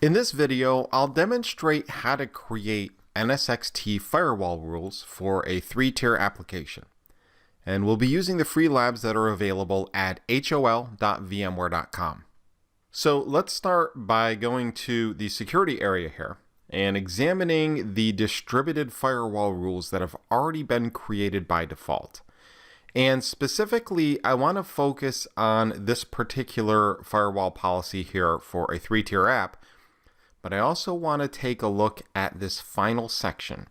In this video, I'll demonstrate how to create NSX firewall rules for a 3-tier application. And we'll be using the free labs that are available at hol.vmware.com. So let's start by going to the security area here and examining the distributed firewall rules that have already been created by default. And specifically, I want to focus on this particular firewall policy here for a 3-tier app, but I also want to take a look at this final section.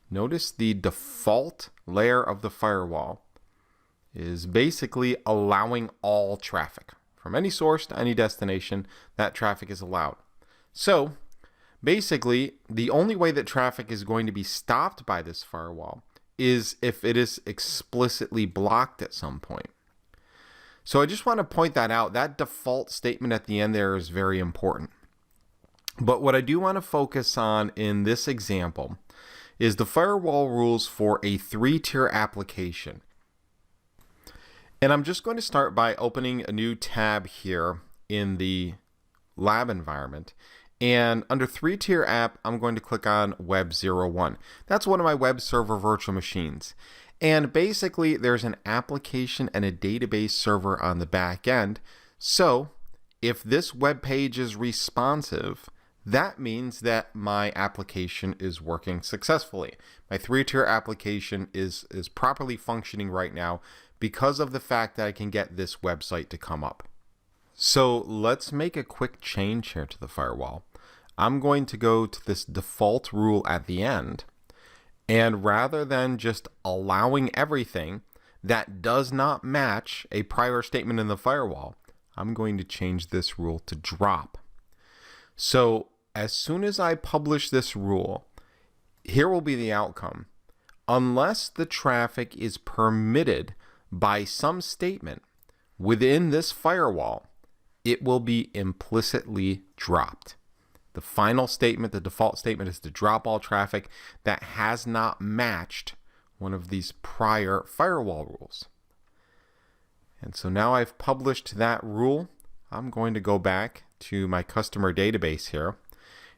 Notice the default layer of the firewall is basically allowing all traffic. From any source to any destination, that traffic is allowed. So basically, the only way that traffic is going to be stopped by this firewall is if it is explicitly blocked at some point. So I just want to point that out. That default statement at the end there is very important. But what I do want to focus on in this example is the firewall rules for a 3-tier application. And I'm just going to start by opening a new tab here in the lab environment. And under 3-tier app, I'm going to click on Web 01. That's one of my web server virtual machines. And basically, there's an application and a database server on the back end. So if this web page is responsive, that means that my application is working successfully. My 3-tier application is properly functioning right now because of the fact that I can get this website to come up. So let's make a quick change here to the firewall. I'm going to go to this default rule at the end, and rather than just allowing everything that does not match a prior statement in the firewall, I'm going to change this rule to drop. So as soon as I publish this rule, here will be the outcome. Unless the traffic is permitted by some statement within this firewall, it will be implicitly dropped. The final statement, the default statement, is to drop all traffic that has not matched one of these prior firewall rules. And so now I've published that rule. I'm going to go back to my customer database here,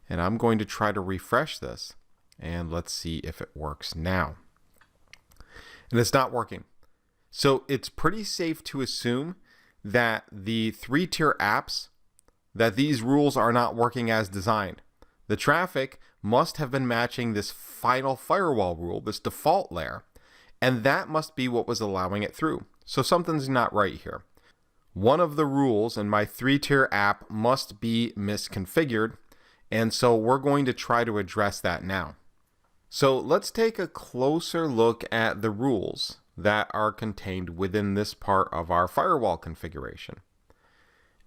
and I'm going to try to refresh this, and let's see if it works now. And it's not working. So it's pretty safe to assume that the 3-tier apps, that these rules are not working as designed. The traffic must have been matching this final firewall rule, this default layer, and that must be what was allowing it through. So something's not right here. One of the rules in my 3-tier app must be misconfigured, and so we're going to try to address that now. So let's take a closer look at the rules that are contained within this part of our firewall configuration.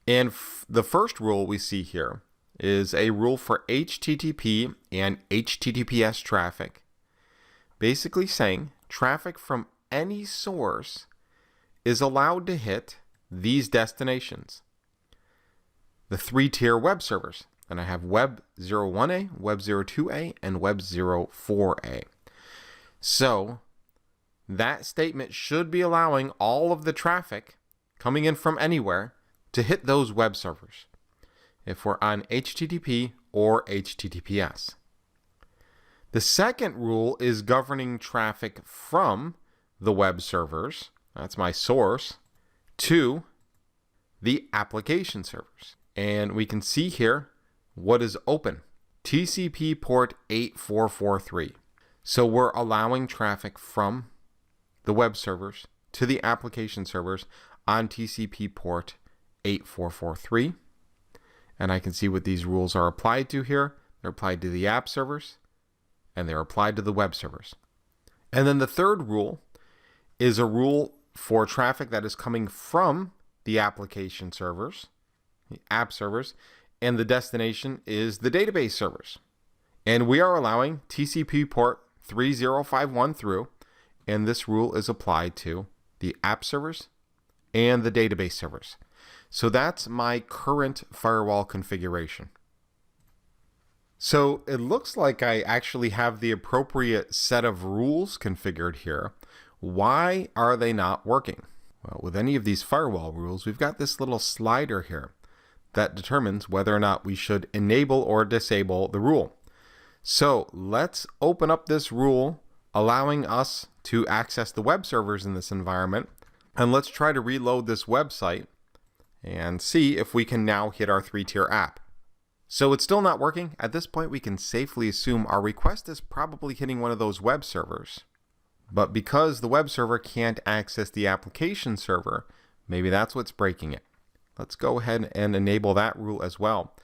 And the first rule we see here is a rule for HTTP and HTTPS traffic, basically saying traffic from any source is allowed to hit these destinations, the 3-tier web servers. And I have Web 01A, Web 02A, and Web 04A. So that statement should be allowing all of the traffic coming in from anywhere to hit those web servers if we're on HTTP or HTTPS. The second rule is governing traffic from the web servers, that's my source, to the application servers. And we can see here what is open, TCP port 8443. So we're allowing traffic from the web servers to the application servers on TCP port 8443. And I can see what these rules are applied to here. They're applied to the app servers, and they're applied to the web servers. And then the third rule is a rule for traffic that is coming from the application servers, the app servers, and the destination is the database servers. And we are allowing TCP port 3051 through, and this rule is applied to the app servers and the database servers. So that's my current firewall configuration. So it looks like I actually have the appropriate set of rules configured here. Why are they not working? Well, with any of these firewall rules, we've got this little slider here that determines whether or not we should enable or disable the rule. So let's open up this rule allowing us to access the web servers in this environment, and let's try to reload this website and see if we can now hit our 3-tier app. So it's still not working. At this point, we can safely assume our request is probably hitting one of those web servers. But because the web server can't access the application server, maybe that's what's breaking it. Let's go ahead and enable that rule as well.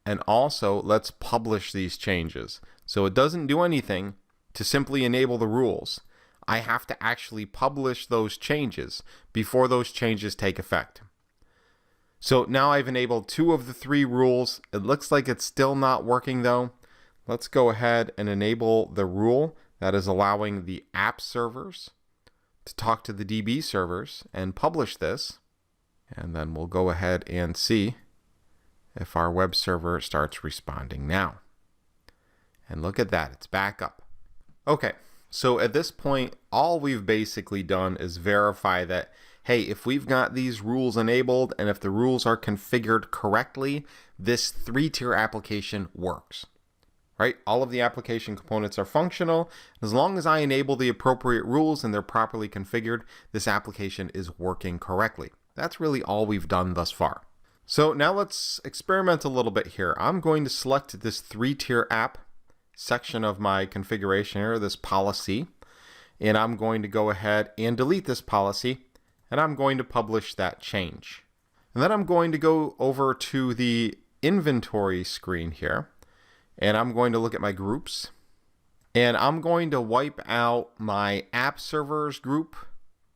And also, let's publish these changes. So it doesn't do anything to simply enable the rules. I have to actually publish those changes before those changes take effect. So now I've enabled 2 of the 3 rules. It looks like it's still not working though. Let's go ahead and enable the rule that is allowing the app servers to talk to the DB servers and publish this. And then we'll go ahead and see if our web server starts responding now. And look at that, it's back up. Okay, so at this point, all we've basically done is verify that, hey, if we've got these rules enabled and if the rules are configured correctly, this 3-tier application works. Right? All of the application components are functional. As long as I enable the appropriate rules and they're properly configured, this application is working correctly. That's really all we've done thus far. So now let's experiment a little bit here. I'm going to select this 3-tier app section of my configuration here, this policy, and I'm going to go ahead and delete this policy, and I'm going to publish that change. And then I'm going to go over to the inventory screen here, and I'm going to look at my groups, and I'm going to wipe out my app servers group,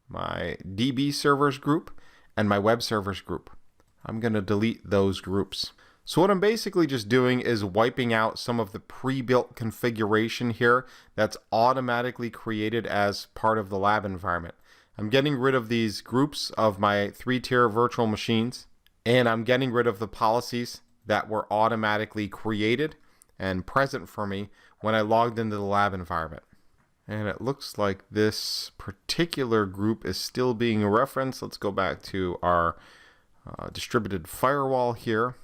my DB servers group, and my web servers group. I'm going to delete those groups. So what I'm basically just doing is wiping out some of the pre-built configuration here that's automatically created as part of the lab environment. I'm getting rid of these groups of my 3-tier virtual machines, and I'm getting rid of the policies that were automatically created and present for me when I logged into the lab environment. And it looks like this particular group is still being referenced. Let's go back to our distributed firewall here.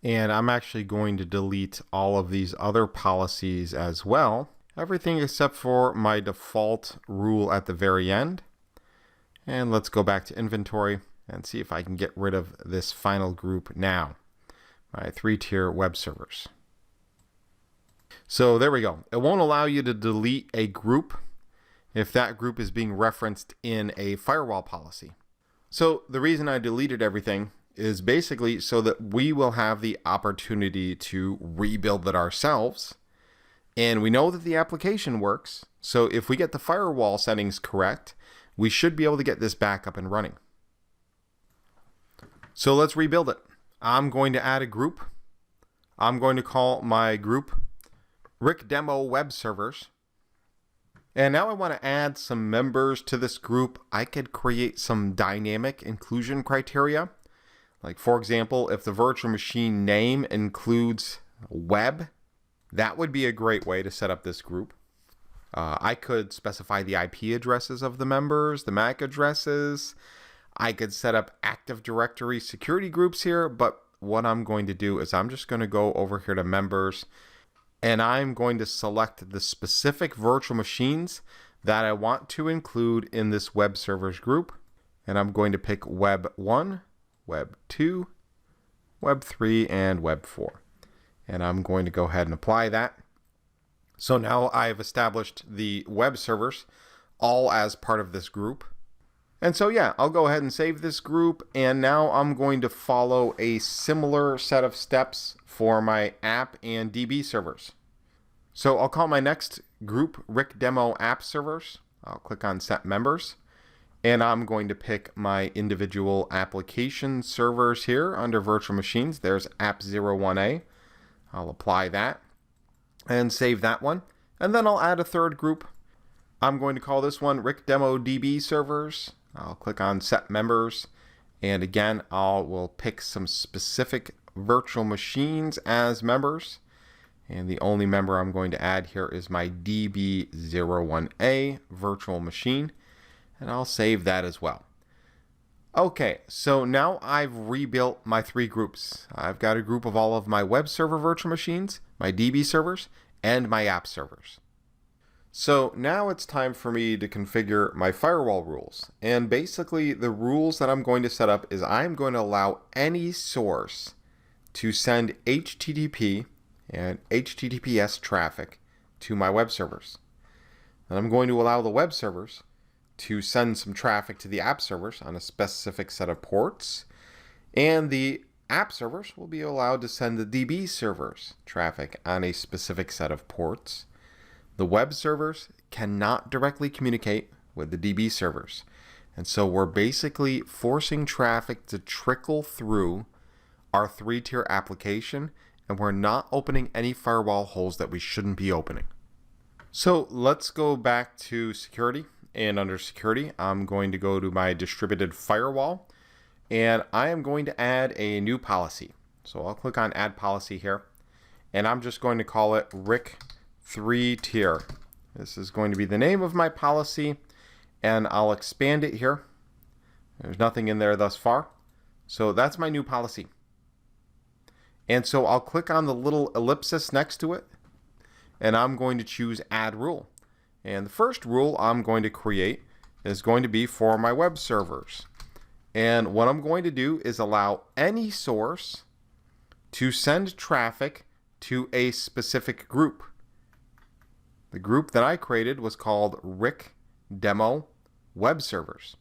And I'm actually going to delete all of these other policies as well. Everything except for my default rule at the very end. And let's go back to inventory and see if I can get rid of this final group now. My 3-tier web servers. So there we go. It won't allow you to delete a group if that group is being referenced in a firewall policy. So the reason I deleted everything is basically so that we will have the opportunity to rebuild it ourselves. And we know that the application works. So if we get the firewall settings correct, we should be able to get this back up and running. So let's rebuild it. I'm going to add a group. I'm going to call my group Rick Demo Web Servers. And now I want to add some members to this group. I could create some dynamic inclusion criteria. Like, for example, if the virtual machine name includes web, that would be a great way to set up this group. I could specify the IP addresses of the members, the MAC addresses. I could set up Active Directory security groups here, but what I'm going to do is I'm just going to go over here to members, and I'm going to select the specific virtual machines that I want to include in this web servers group. And I'm going to pick Web 1, Web 2, Web 3, and Web 4. And I'm going to go ahead and apply that. So now I've established the web servers all as part of this group. And so yeah, I'll go ahead and save this group, and now I'm going to follow a similar set of steps for my app and DB servers. So I'll call my next group Rick Demo App Servers. I'll click on Set Members, and I'm going to pick my individual application servers here under Virtual Machines. There's App01A. I'll apply that and save that one. And then I'll add a third group. I'm going to call this one Rick Demo DB Servers. I'll click on Set Members, and again will pick some specific virtual machines as members, and the only member I'm going to add here is my DB01A virtual machine, and I'll save that as well. Okay, so now I've rebuilt my three groups. I've got a group of all of my web server virtual machines, my DB servers, and my app servers. So now it's time for me to configure my firewall rules. And basically the rules that I'm going to set up is I'm going to allow any source to send HTTP and HTTPS traffic to my web servers. And I'm going to allow the web servers to send some traffic to the app servers on a specific set of ports. And the app servers will be allowed to send the DB servers traffic on a specific set of ports. The web servers cannot directly communicate with the DB servers. And so we're basically forcing traffic to trickle through our three-tier application, and we're not opening any firewall holes that we shouldn't be opening. So let's go back to security. And under security, I'm going to go to my distributed firewall, and I am going to add a new policy. So I'll click on add policy here, and I'm just going to call it RIC 3-tier. This is going to be the name of my policy, and I'll expand it here. There's nothing in there thus far. So that's my new policy. And so I'll click on the little ellipsis next to it, and I'm going to choose add rule. And the first rule I'm going to create is going to be for my web servers. And what I'm going to do is allow any source to send traffic to a specific group. The group that I created was called RIC Demo Web Servers.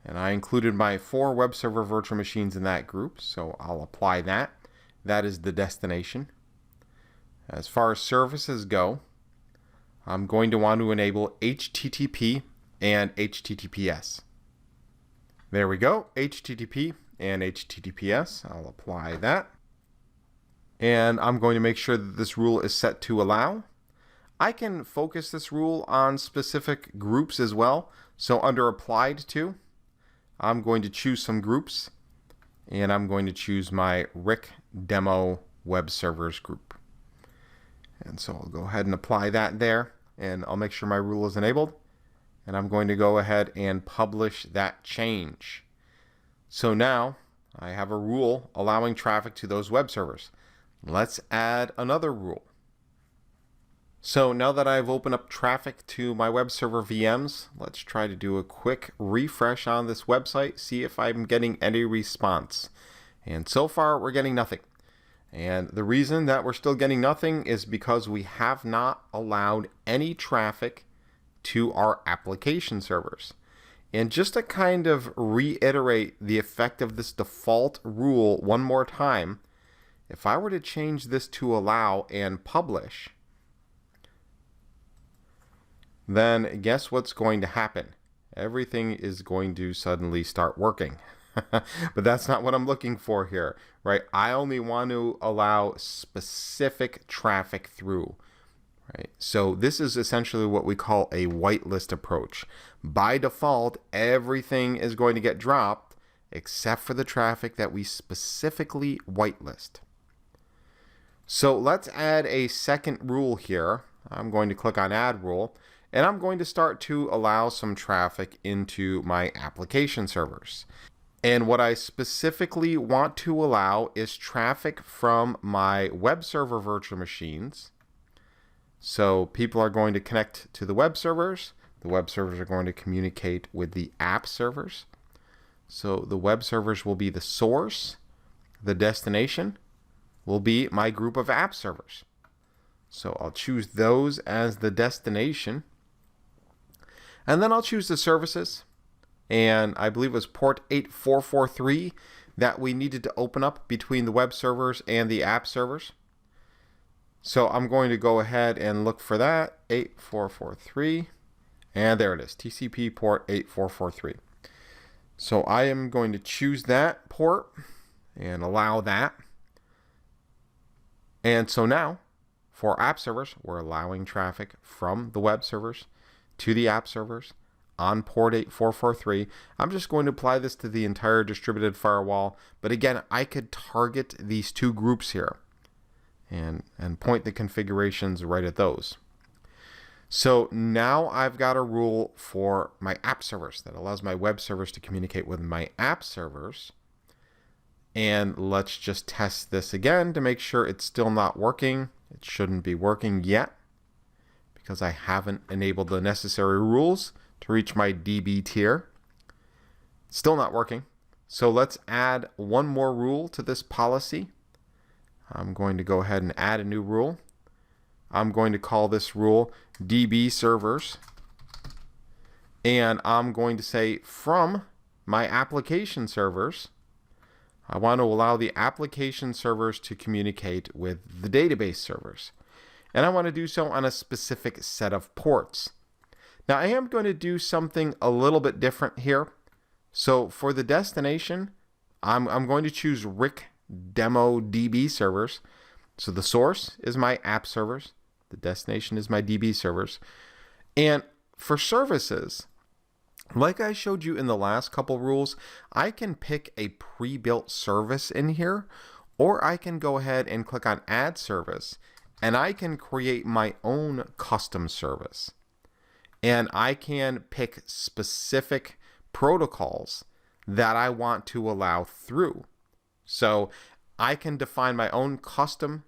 And I included my 4 web server virtual machines in that group, so I'll apply that. That is the destination. As far as services go, I'm going to want to enable HTTP and HTTPS. There we go, HTTP and HTTPS. I'll apply that. And I'm going to make sure that this rule is set to allow. I can focus this rule on specific groups as well. So under applied to, I'm going to choose some groups, and I'm going to choose my RIC Demo Web Servers group. And so I'll go ahead and apply that there, and I'll make sure my rule is enabled. And I'm going to go ahead and publish that change. So now I have a rule allowing traffic to those web servers. Let's add another rule. So now that I've opened up traffic to my web server VMs, let's try to do a quick refresh on this website, see if I'm getting any response. And so far we're getting nothing. And the reason that we're still getting nothing is because we have not allowed any traffic to our application servers. And just to kind of reiterate the effect of this default rule one more time, if I were to change this to allow and publish, then guess what's going to happen? Everything is going to suddenly start working. But that's not what I'm looking for here, right? I only want to allow specific traffic through, right? So this is essentially what we call a whitelist approach. By default, everything is going to get dropped except for the traffic that we specifically whitelist. So let's add a second rule here. I'm going to click on add rule, and I'm going to start to allow some traffic into my application servers. And what I specifically want to allow is traffic from my web server virtual machines. So people are going to connect to the web servers. The web servers are going to communicate with the app servers. So the web servers will be the source. The destination will be my group of app servers. So I'll choose those as the destination. And then I'll choose the services. And I believe it was port 8443 that we needed to open up between the web servers and the app servers. So I'm going to go ahead and look for that, 8443. And there it is, TCP port 8443. So I am going to choose that port and allow that. And so now, for app servers, we're allowing traffic from the web servers to the app servers on port 8443. I'm just going to apply this to the entire distributed firewall. But again, I could target these two groups here and point the configurations right at those. So now I've got a rule for my app servers that allows my web servers to communicate with my app servers. And let's just test this again to make sure it's still not working. It shouldn't be working yet because I haven't enabled the necessary rules to reach my DB tier. Still not working. So let's add one more rule to this policy. I'm going to go ahead and add a new rule. I'm going to call this rule DB servers. And I'm going to say from my application servers, I want to allow the application servers to communicate with the database servers. And I want to do so on a specific set of ports. Now I am going to do something a little bit different here. So for the destination, I'm going to choose RIC demo DB servers. So the source is my app servers. The destination is my DB servers. And for services, like I showed you in the last couple rules, I can pick a pre-built service in here, or I can go ahead and click on Add Service, and I can create my own custom service. And I can pick specific protocols that I want to allow through. So I can define my own custom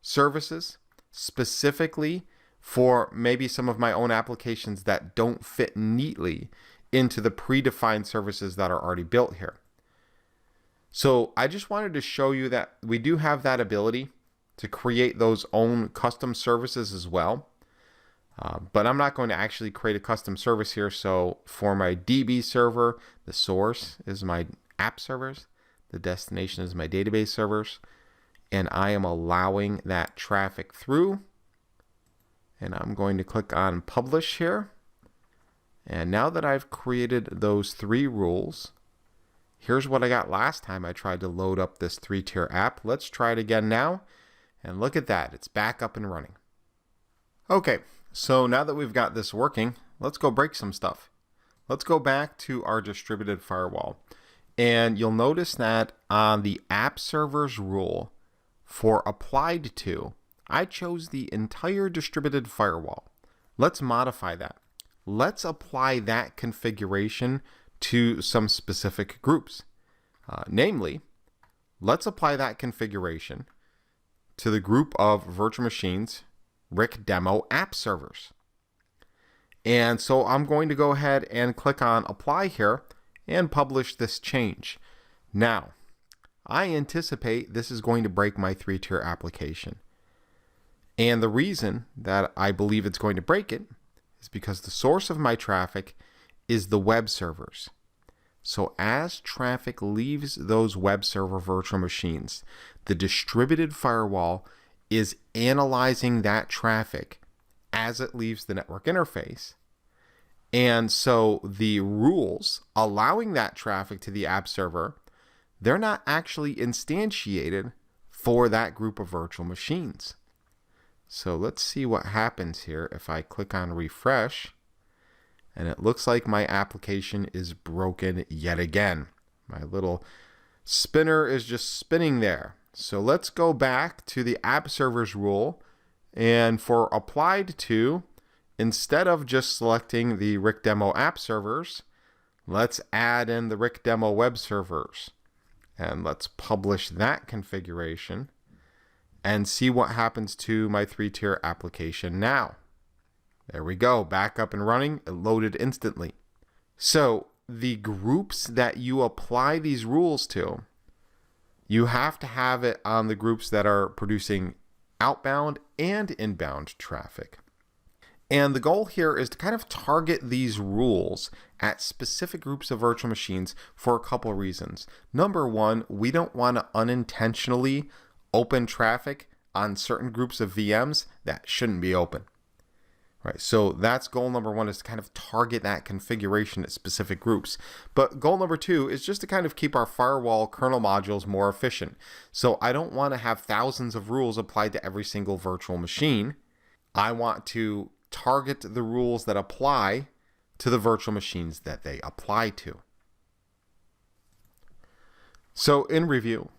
services specifically for maybe some of my own applications that don't fit neatly into the predefined services that are already built here. So I just wanted to show you that we do have that ability to create those own custom services as well. But I'm not going to actually create a custom service here. So for my DB server, the source is my app servers. The destination is my database servers. And I am allowing that traffic through. And I'm going to click on Publish here. And now that I've created those three rules, here's what I got last time I tried to load up this 3-tier app. Let's try it again now. And look at that. It's back up and running. Okay, so now that we've got this working, let's go break some stuff. Let's go back to our distributed firewall. And you'll notice that on the app servers rule for applied to, I chose the entire distributed firewall. Let's modify that. Let's apply that configuration to some specific groups. Namely, let's apply that configuration to the group of virtual machines, RIC demo app servers. And so I'm going to go ahead and click on Apply here and publish this change. Now, I anticipate this is going to break my 3-tier application. And the reason that I believe it's going to break it is because the source of my traffic is the web servers. So as traffic leaves those web server virtual machines, the distributed firewall is analyzing that traffic as it leaves the network interface. And so the rules allowing that traffic to the app server, they're not actually instantiated for that group of virtual machines. So let's see what happens here if I click on refresh, and it looks like my application is broken yet again. My little spinner is just spinning there. So let's go back to the app servers rule, and for applied to, instead of just selecting the RIC demo app servers, let's add in the RIC demo web servers. And let's publish that configuration and see what happens to my 3-tier application now. There we go, back up and running, it loaded instantly. So the groups that you apply these rules to, you have to have it on the groups that are producing outbound and inbound traffic. And the goal here is to kind of target these rules at specific groups of virtual machines for a couple reasons. Number one, we don't want to unintentionally open traffic on certain groups of VMs that shouldn't be open. Right, so that's goal number one, is to kind of target that configuration at specific groups. But goal number two is just to kind of keep our firewall kernel modules more efficient. So I don't want to have thousands of rules applied to every single virtual machine. I want to target the rules that apply to the virtual machines that they apply to. So in review,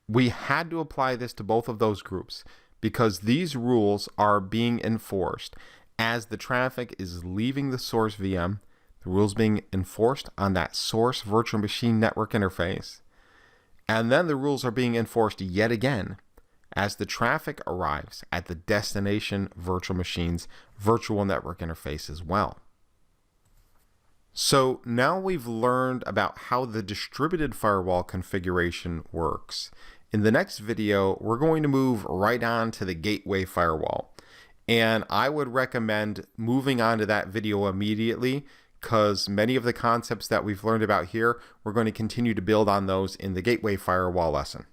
we had to apply this to both of those groups because these rules are being enforced As the traffic is leaving the source VM, the rules being enforced on that source virtual machine network interface, and then the rules are being enforced yet again as the traffic arrives at the destination virtual machine's virtual network interface as well. So now we've learned about how the distributed firewall configuration works. In the next video, we're going to move right on to the gateway firewall. And I would recommend moving on to that video immediately, because many of the concepts that we've learned about here, we're going to continue to build on those in the gateway firewall lesson.